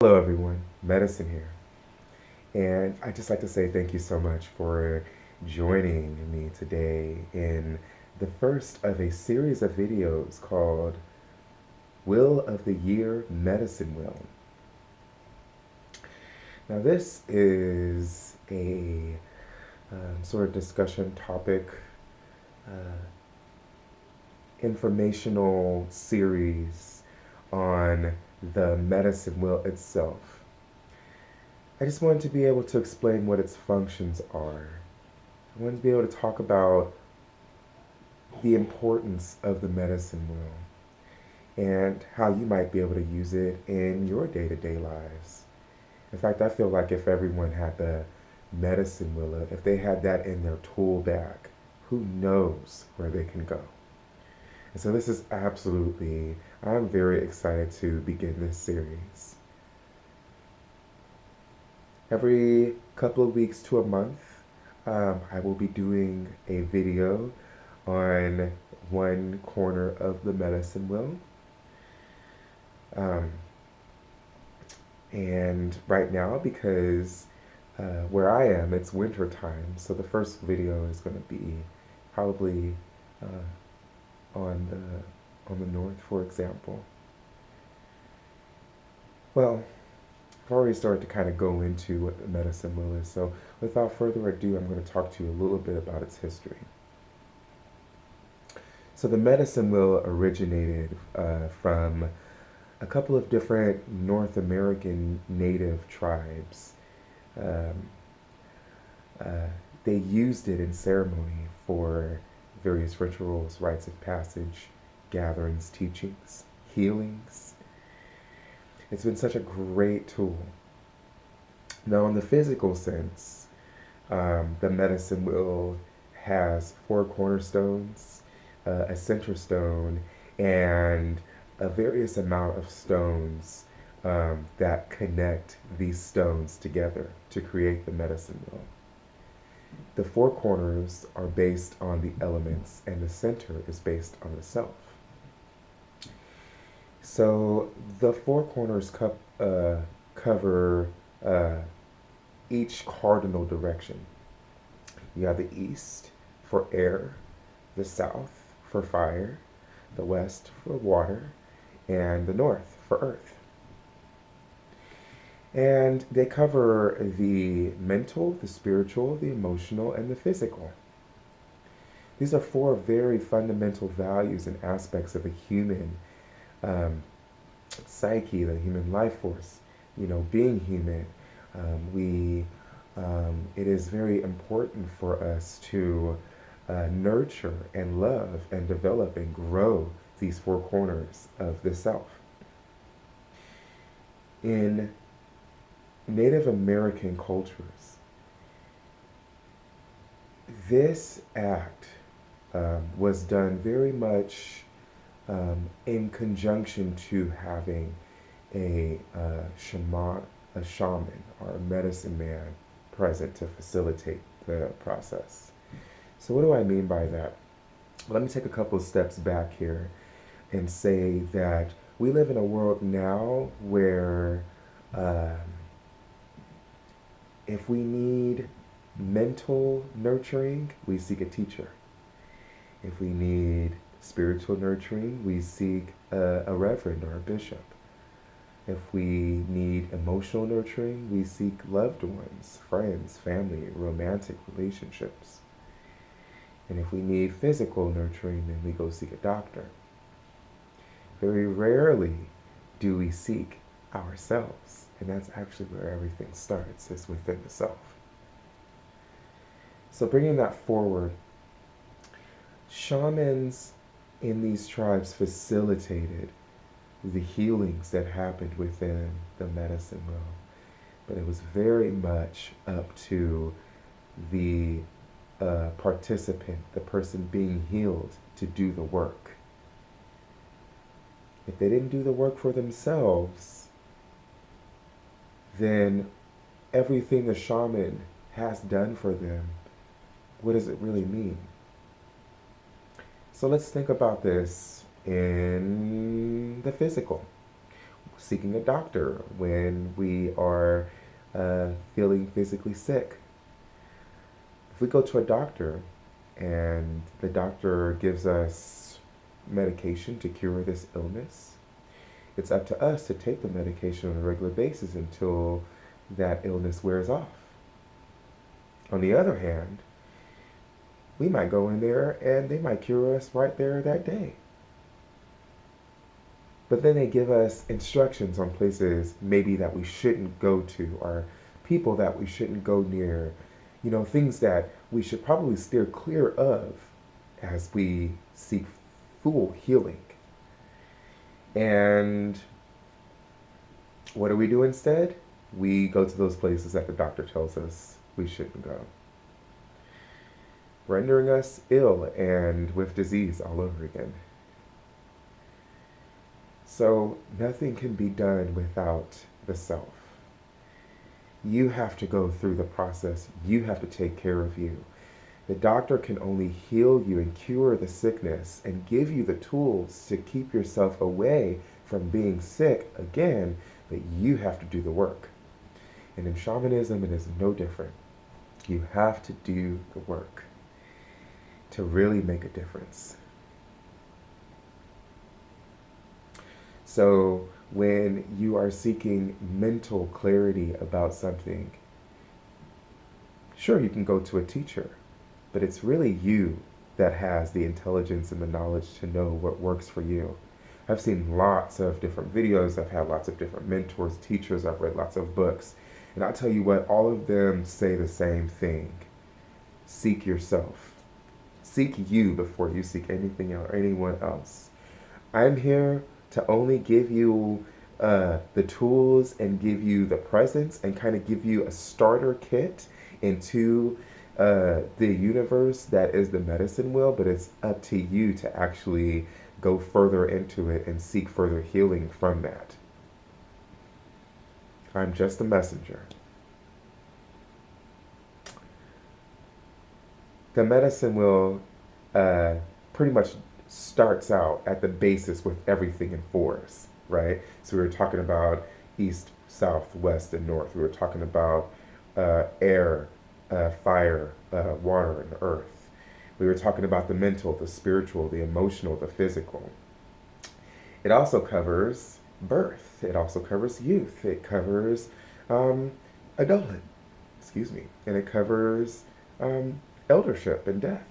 Hello everyone, Medicine here. And I'd just like to say thank you so much for joining me today in the first of a series of videos called Will of the Year Medicine Wheel. Now this is a sort of discussion topic, uh, informational series on the medicine wheel itself. I just wanted to be able to explain what its functions are. I wanted to be able to talk about the importance of the medicine wheel and how you might be able to use it in your day-to-day lives. In fact, I feel like if everyone had the medicine wheel, if they had that in their tool bag, who knows where they can go. And so this is I'm very excited to begin this series. Every couple of weeks to a month, I will be doing a video on one corner of the medicine wheel. Um, and right now, because where I am, it's winter time, so the first video is going to be probably on the north, for example. Well, I've already started to kind of go into what the medicine wheel is, so without further ado, I'm going to talk to you a little bit about its history. So the medicine wheel originated from a couple of different North American native tribes. Um, uh, they used it in ceremony for various rituals, rites of passage, gatherings, teachings, healings. It's been such a great tool. Now, in the physical sense, the medicine wheel has four cornerstones, a center stone, and a various amount of stones that connect these stones together to create the medicine wheel. The four corners are based on the elements, and the center is based on the self. So the four corners cover each cardinal direction. You have the east for air, the south for fire, the west for water, and the north for earth. And they cover the mental, the spiritual, the emotional, and the physical. These are four very fundamental values and aspects of a human um, psyche, the human life force. Being human, it is very important for us to nurture and love and develop and grow these four corners of the self. In Native American cultures, this act was done very much in conjunction to having a shaman or a medicine man present to facilitate the process. So what do I mean by that? Let me take a couple of steps back here and say that we live in a world now where if we need mental nurturing, we seek a teacher. If we need spiritual nurturing, we seek a reverend or a bishop. If we need emotional nurturing, we seek loved ones, friends, family, romantic relationships. And if we need physical nurturing, then we go seek a doctor. Very rarely do we seek ourselves. And that's actually where everything starts, is within the self. So bringing that forward, shamans in these tribes facilitated the healings that happened within the medicine wheel. But it was very much up to the participant, the person being healed, to do the work. If they didn't do the work for themselves, then everything the shaman has done for them, what does it really mean? So let's think about this in the physical. seeking a doctor when we are feeling physically sick. If we go to a doctor and the doctor gives us medication to cure this illness, it's up to us to take the medication on a regular basis until that illness wears off. On the other hand, we might go in there and they might cure us right there that day. But then they give us instructions on places maybe that we shouldn't go to, or people that we shouldn't go near, things that we should probably steer clear of as we seek full healing. And what do we do instead? We go to those places that the doctor tells us we shouldn't go, rendering us ill and with disease all over again. So nothing can be done without the self. You have to go through the process. You have to take care of you. The doctor can only heal you and cure the sickness and give you the tools to keep yourself away from being sick again, but you have to do the work. And in shamanism, it is no different. You have to do the work to really make a difference. So when you are seeking mental clarity about something, sure, you can go to a teacher, but it's really you that has the intelligence and the knowledge to know what works for you. I've seen lots of different videos. I've had lots of different mentors, teachers. I've read lots of books. And I'll tell you what, all of them say the same thing. Seek yourself. Seek you before you seek anything or anyone else. I'm here to only give you the tools and give you the presence and kind of give you a starter kit into the universe that is the medicine wheel, but it's up to you to actually go further into it and seek further healing from that. I'm just a messenger. The medicine wheel pretty much starts out at the basis with everything in fours, right? So we were talking about east, south, west, and north. We were talking about air, fire, water, and earth. We were talking about the mental, the spiritual, the emotional, the physical. It also covers birth. It also covers youth. It covers adulthood, and it covers eldership and death.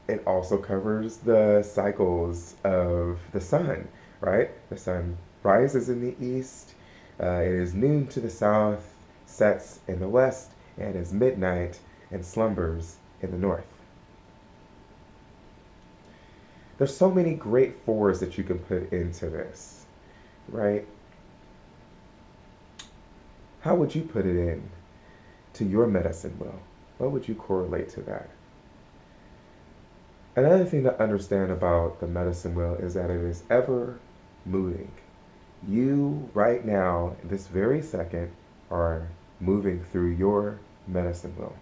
It also covers the cycles of the sun, right? The sun rises in the east, it is noon to the south, sets in the west, and is midnight and slumbers in the north. There's so many great fours that you can put into this, right? How would you put it in to your medicine wheel? What would you correlate to that? Another thing to understand about the medicine wheel is that it is ever moving. You, right now, this very second, are moving through your medicine wheel.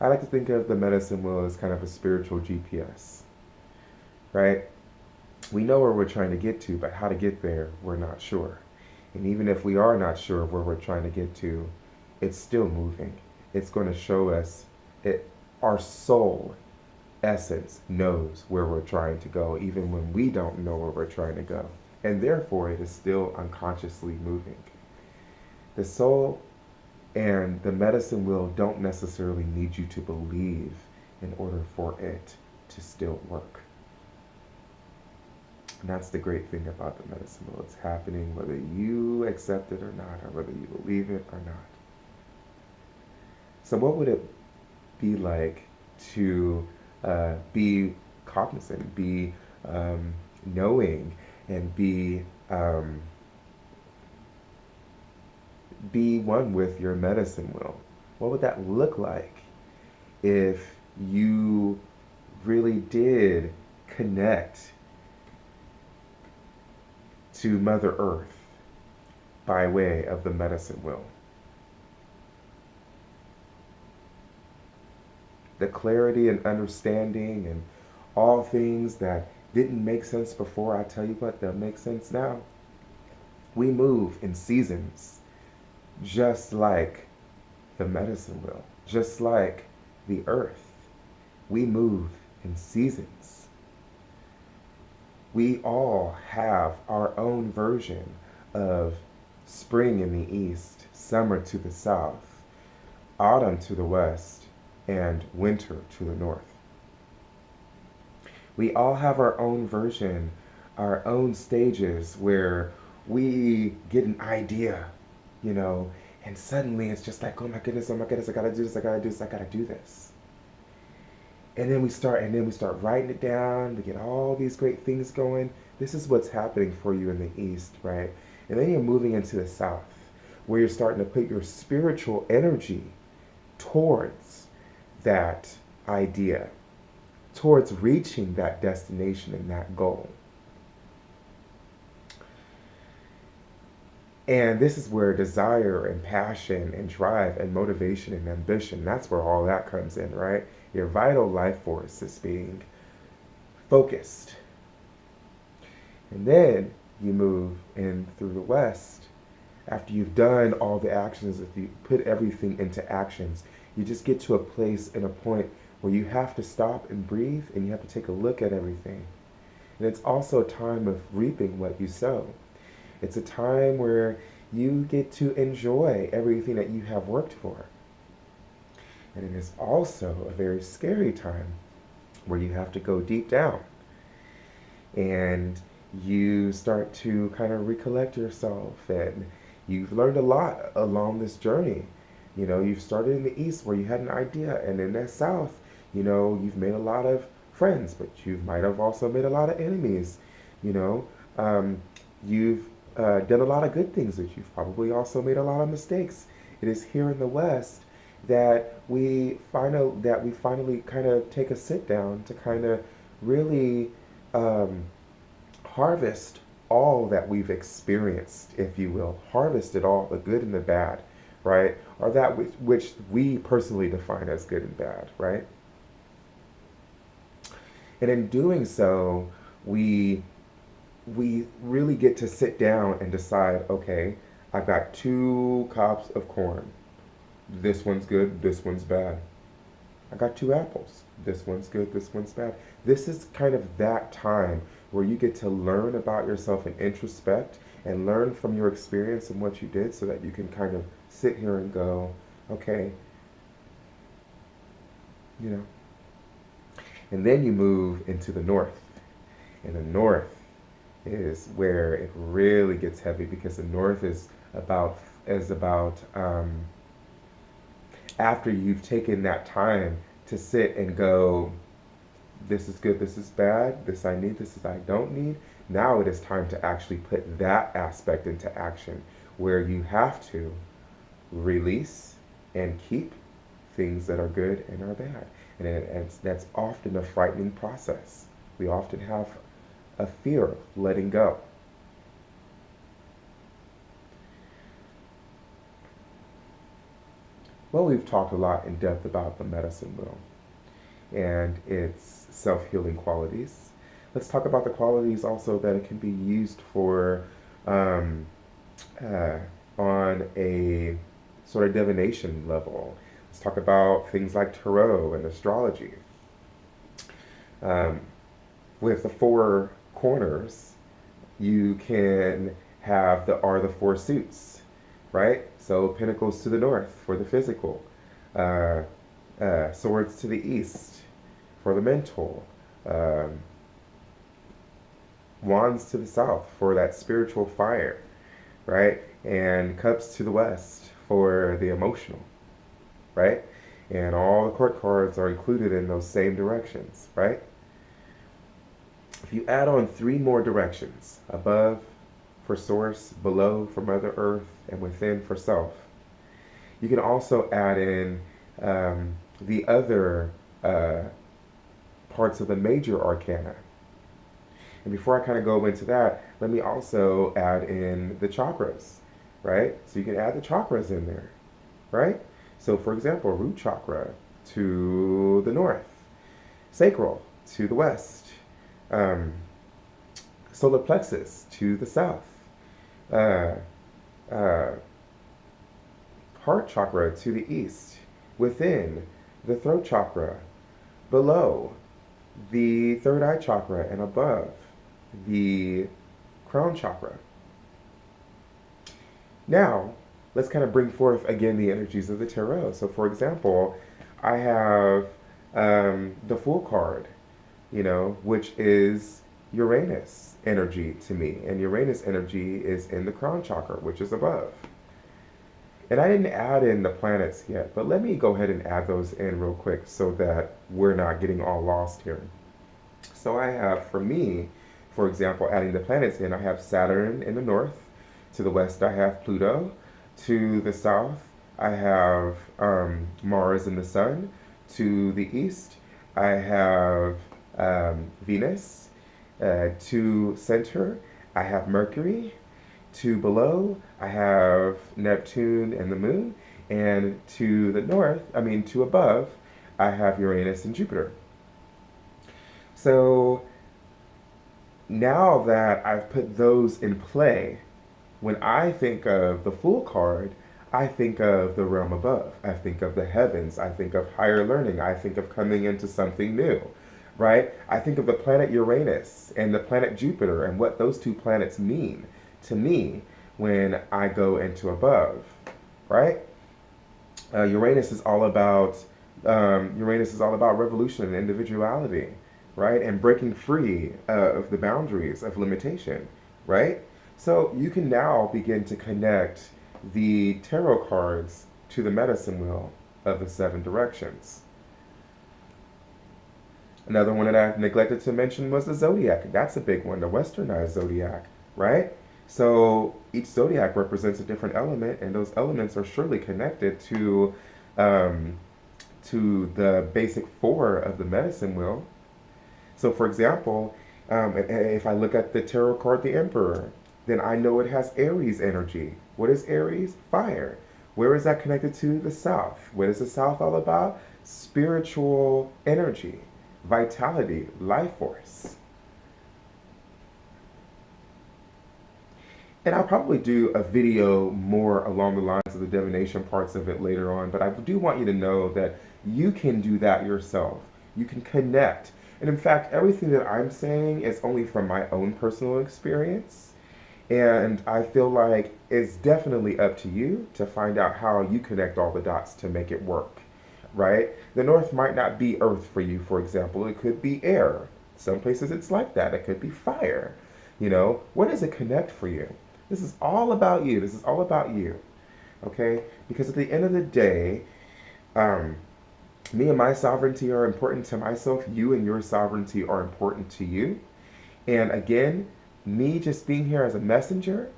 I like to think of the medicine wheel as kind of a spiritual GPS, right? We know where we're trying to get to, but how to get there, we're not sure. And even if we are not sure where we're trying to get to, it's still moving. It's going to show us, our soul essence knows where we're trying to go, even when we don't know where we're trying to go. And therefore, it is still unconsciously moving. The soul and the medicine wheel don't necessarily need you to believe in order for it to still work. And that's the great thing about the medicine wheel. It's happening whether you accept it or not, or whether you believe it or not. So what would it be like to be cognizant, be knowing, and be one with your medicine wheel? What would that look like if you really did connect to Mother Earth by way of the medicine wheel? The clarity and understanding and all things that didn't make sense before, I tell you what, they'll make sense now. We move in seasons, just like the medicine wheel, just like the earth. We move in seasons. We all have our own version of spring in the east, summer to the south, autumn to the west, and winter to the north. We all have our own version, our own stages where we get an idea, you know, and suddenly it's just like, oh my goodness, I gotta do this, I gotta do this, I gotta do this. And then we start writing it down. We get all these great things going. This is what's happening for you in the east, right? And then you're moving into the south, where you're starting to put your spiritual energy towards that idea, towards reaching that destination and that goal. And this is where desire and passion and drive and motivation and ambition, that's where all that comes in, right? Your vital life force is being focused. And then you move in through the west. After you've done all the actions, if you put everything into actions, you just get to a place and a point where you have to stop and breathe and you have to take a look at everything. And it's also a time of reaping what you sow. It's a time where you get to enjoy everything that you have worked for. And it is also a very scary time where you have to go deep down and you start to kind of recollect yourself, and you've learned a lot along this journey. You know, you've started in the east where you had an idea, and in the south, you know, you've made a lot of friends, but you might have also made a lot of enemies. You know, you've done a lot of good things, but you've probably also made a lot of mistakes. It is here in the west that we finally kind of take a sit down to kind of really harvest all that we've experienced, if you will. Harvest it all, the good and the bad, right? Or that which we personally define as good and bad, right? And in doing so, we really get to sit down and decide, okay, I've got 2 cobs of corn. This one's good, this one's bad. I got 2 apples. This one's good, this one's bad. This is kind of that time where you get to learn about yourself and introspect and learn from your experience and what you did, so that you can kind of sit here and go, okay, you know. And then you move into the north. And the north is where it really gets heavy, because the north is about after you've taken that time to sit and go, this is good, this is bad, this I need, this is I don't need. Now it is time to actually put that aspect into action, where you have to release and keep things that are good and are bad. And that's often a frightening process. We often have a fear of letting go. Well, we've talked a lot in depth about the medicine wheel and its self-healing qualities. Let's talk about the qualities also that it can be used for on a sort of divination level. Let's talk about things like tarot and astrology. With the 4 corners, you can have the 4 suits, right? So pentacles to the north for the physical, swords to the east for the mental, wands to the south for that spiritual fire, right? And cups to the west for the emotional, right? And all the court cards are included in those same directions, right? If you add on 3 more directions, above for source, below for Mother Earth, and within for self, you can also add in the other parts of the major arcana. And before I kind of go into that, let me also add in the chakras, right? So you can add the chakras in there, right? So for example, root chakra to the north, sacral to the west, Um, Solar plexus to the south. Uh, uh, Heart chakra to the east. Within, the throat chakra. Below, the third eye chakra, and above, the crown chakra. Now, let's kind of bring forth again the energies of the tarot. So, for example, I have the Fool card, which is Uranus energy to me. And Uranus energy is in the crown chakra, which is above. And I didn't add in the planets yet, but let me go ahead and add those in real quick so that we're not getting all lost here. So I have, for me, for example, adding the planets in, I have Saturn in the north. To the west, I have Pluto. To the south, I have Mars and the Sun. To the east, I have Venus. To center, I have Mercury. To below, I have Neptune and the Moon. And to the north, to above, I have Uranus and Jupiter. So now that I've put those in play, when I think of the Fool card, I think of the realm above. I think of the heavens. I think of higher learning. I think of coming into something new, right? I think of the planet Uranus and the planet Jupiter and what those two planets mean to me when I go into above, right? Uranus is all about revolution and individuality, right? And breaking free of the boundaries of limitation, right? So you can now begin to connect the tarot cards to the medicine wheel of the 7 directions. Another one that I neglected to mention was the zodiac. That's a big one, the westernized zodiac, right? So each zodiac represents a different element, and those elements are surely connected to the basic 4 of the medicine wheel. So for example, if I look at the tarot card, the Emperor, then I know it has Aries energy. What is Aries? Fire. Where is that connected to? The South. What is the South all about? Spiritual energy, vitality, life force. And I'll probably do a video more along the lines of the divination parts of it later on, but I do want you to know that you can do that yourself. You can connect. And in fact, everything that I'm saying is only from my own personal experience. And I feel like it's definitely up to you to find out how you connect all the dots to make it work, right? The north might not be earth for you, for example. It could be air. Some places it's like that. It could be fire. What does it connect for you? This is all about you. This is all about you, okay? Because at the end of the day, me and my sovereignty are important to myself. You and your sovereignty are important to you. And again, me just being here as a messenger,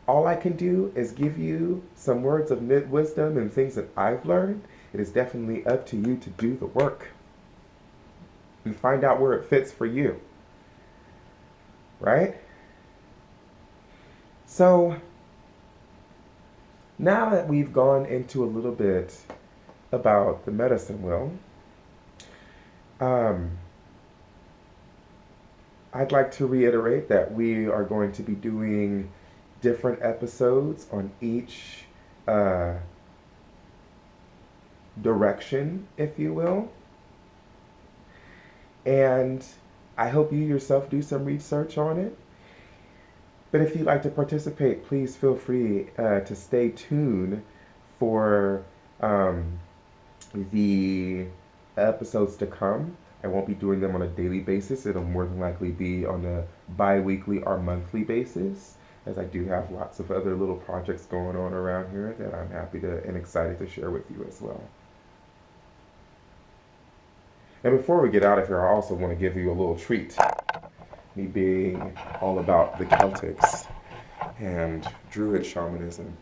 all I can do is give you some words of wisdom and things that I've learned. It is definitely up to you to do the work and find out where it fits for you, right? So now that we've gone into a little bit about the medicine wheel, I'd like to reiterate that we are going to be doing different episodes on each direction, if you will. And I hope you yourself do some research on it. But if you'd like to participate, please feel free to stay tuned for the episodes to come. I won't be doing them on a daily basis. It'll more than likely be on a bi-weekly or monthly basis, as I do have lots of other little projects going on around here that I'm happy to and excited to share with you as well. And before we get out of here, I also want to give you a little treat. Me being all about the Celtics and Druid shamanism.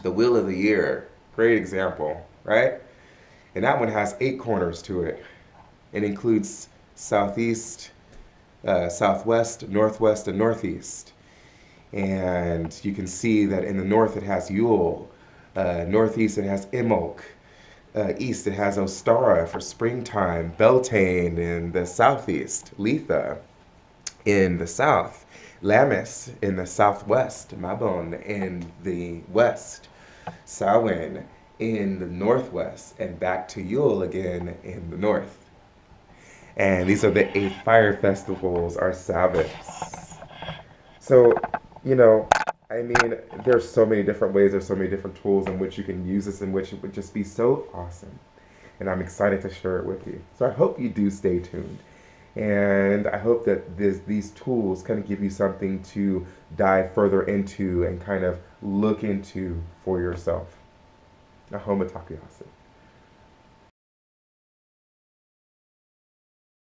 The Wheel of the Year, great example, right? And that one has 8 corners to it. It includes southeast, southwest, northwest, and northeast. And you can see that in the north it has Yule, northeast it has Imbolc, East, it has Ostara for springtime, Beltane in the southeast, Letha in the south, Lammas in the southwest, Mabon in the west, Samhain in the northwest, and back to Yule again in the north. And these are the 8 fire festivals, our Sabbaths. So, you know, I mean, there's so many different ways, there's so many different tools in which you can use this, in which it would just be so awesome. And I'm excited to share it with you. So I hope you do stay tuned. And I hope that these tools kind of give you something to dive further into and kind of look into for yourself. Ahoma Takuyasu.